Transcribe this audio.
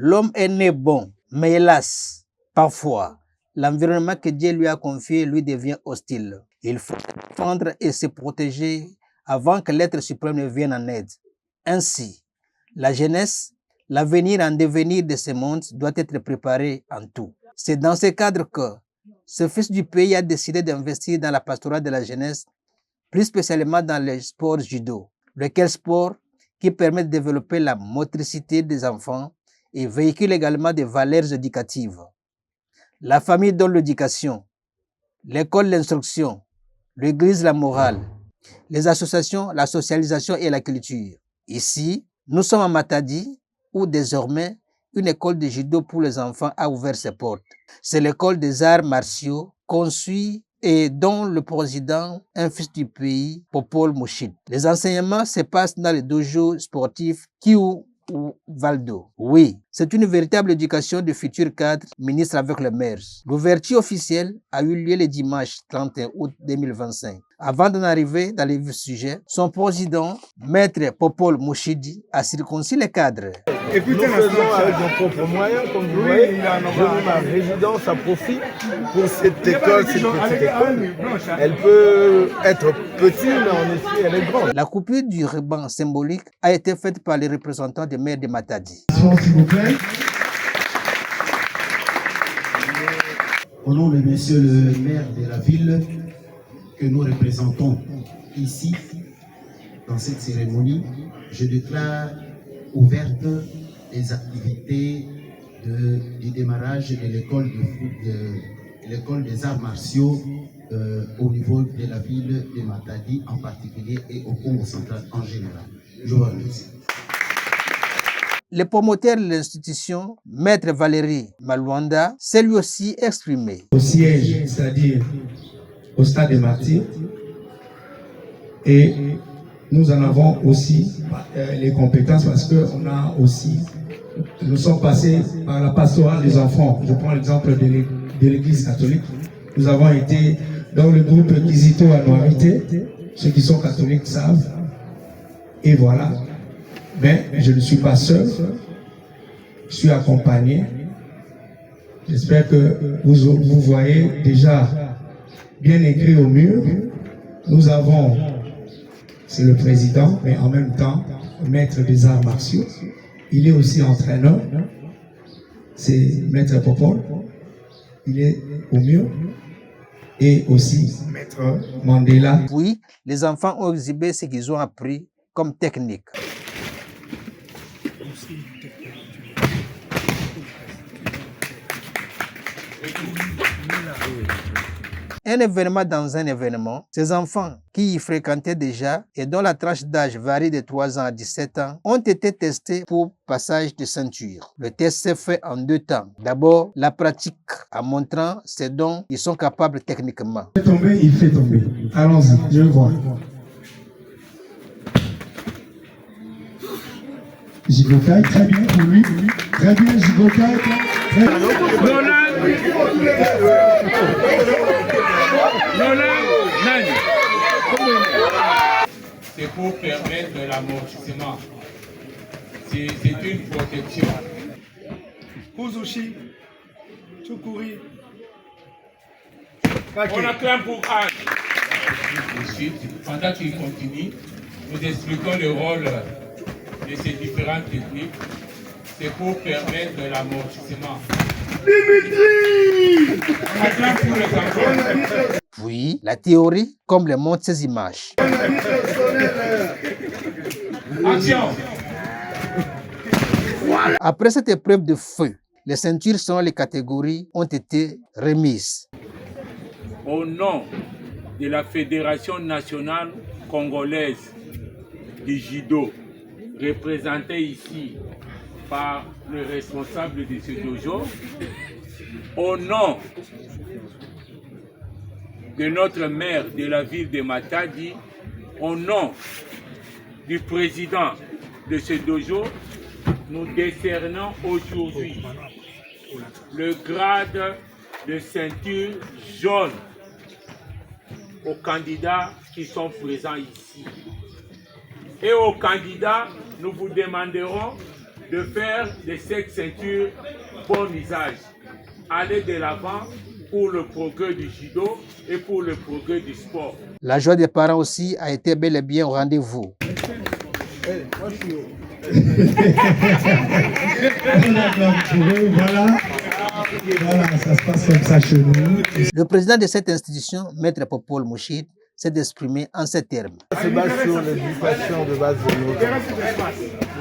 L'homme est né bon, mais hélas, parfois, l'environnement que Dieu lui a confié lui devient hostile. Il faut défendre et se protéger avant que l'être suprême ne vienne en aide. Ainsi, la jeunesse, l'avenir en devenir de ce monde doit être préparé en tout. C'est dans ce cadre que ce fils du pays a décidé d'investir dans la pastorale de la jeunesse, plus spécialement dans le sport judo, lequel sport qui permet de développer la motricité des enfants et véhicule également des valeurs éducatives. La famille donne l'éducation, l'école l'instruction, l'église la morale, les associations la socialisation et la culture. Ici, nous sommes à Matadi, où désormais une école de judo pour les enfants a ouvert ses portes. C'est l'école des arts martiaux conçue et dont le président, un fils du pays, Popol Mouchid. Les enseignements se passent dans les dojos sportifs Kiou ou Valdo. Oui, c'est une véritable éducation de futurs cadres ministres avec le maire. L'ouverture officielle a eu lieu le dimanche 31 août 2025. Avant d'en arriver dans les sujets, son président, Maître Popol Mouchidi, a circoncis les cadres. Nous faisons avec nos propres moyens, comme vous voyez, je mets ma résidence à profit pour cette école, cette petite école. Elle peut être petite, mais en effet, elle est grande. La coupure du ruban symbolique a été faite par les représentants des maires de Matadi. S'il vous plaît. Au nom de monsieur le maire de la ville que nous représentons ici, dans cette cérémonie, je déclare ouverte les activités du démarrage de l'école l'école des arts martiaux au niveau de la ville de Matadi en particulier et au Congo central en général. Je vous remercie. Le promoteur de l'institution, Maître Valérie Malouanda, s'est lui aussi exprimé. Au siège, c'est-à-dire au stade des martyrs, et nous en avons aussi les compétences parce que nous sommes passés par la pastorale des enfants. Je prends l'exemple de l'église catholique. Nous avons été dans le groupe Kizito à Noirité. Ceux qui sont catholiques savent. Et voilà. Mais je ne suis pas seul. Je suis accompagné. J'espère que vous voyez déjà bien écrit au mur. Nous avons, c'est le président, mais en même temps, maître des arts martiaux. Il est aussi entraîneur. C'est Maître Popol. Il est au mur. Et aussi Maître Mandela. Oui, les enfants ont exhibé ce qu'ils ont appris comme technique. Un événement dans un événement, ces enfants qui y fréquentaient déjà et dont la tranche d'âge varie de 3 ans à 17 ans ont été testés pour passage de ceinture. Le test s'est fait en 2 temps. D'abord, la pratique en montrant ce dont ils sont capables techniquement. Il fait tomber, il fait tomber. Allons-y, je vois. Jigokai, très bien pour lui. Très bien, Jigokai. C'est pour permettre de l'amortissement. C'est une protection. Kuzushi, Chukuri. On acclame pour Anne. Ensuite, pendant qu'il continue, nous expliquons le rôle de ces différentes techniques. C'est pour permettre de l'amortissement. Dimitri! On acclame pour les enfants. Puis, la théorie, comme le montrent ces images. Action! Après cette épreuve de feu, les ceintures selon les catégories ont été remises. Au nom de la Fédération nationale congolaise du judo, représentée ici par le responsable de ce dojo, au nom de notre maire de la ville de Matadi, au nom du président de ce dojo, nous décernons aujourd'hui le grade de ceinture jaune aux candidats qui sont présents ici. Et aux candidats, nous vous demanderons de faire de cette ceinture bon usage, aller de l'avant pour le progrès du judo et pour le progrès du sport. La joie des parents aussi a été bel et bien au rendez-vous. Voilà, ça se passe comme ça chez nous. Le président de cette institution, Maître Popol Mouchid, s'est exprimé en ces termes. Ça se base sur l'éducation de base de nos enfants.